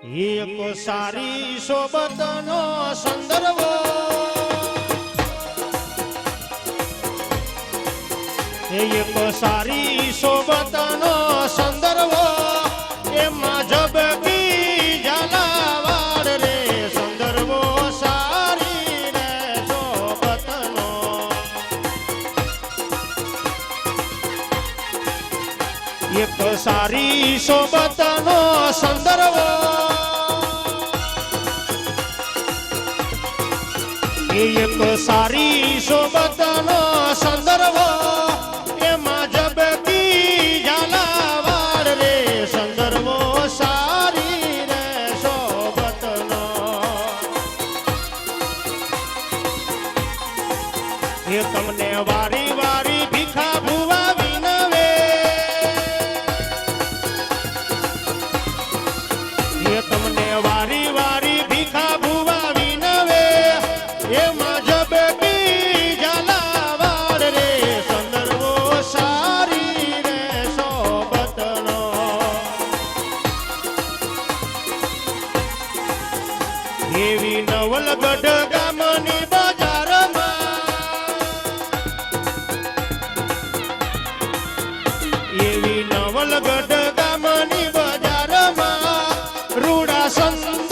એક સારી સોબતનો સંદર્ભ એક સારી સોબતનો સંદર્ભ એમાં જબકી ઝાલાવાડ રે સંદર્ભો સારી રે સોબતનો એક સારી સોબતનો સંદર્ભ એક સારી સોબતનો સંદર્ભ એમાં જબકી ઝાલાવાડ રે સંદર્ભો સારી રે સોબતનો એ તમને વારી વારી ભીખા ભુવા વિનવે એ તમને વારી વારી ભીખા ભુવા વિનવે એમાં જબકી ઝાલાવાડ રે સંદર્ભો સારી રે સોબતનો એવી નવલગઢ ગામની બજારમાં એવી નવલગઢ ગામની બજારમાં રૂડા સંત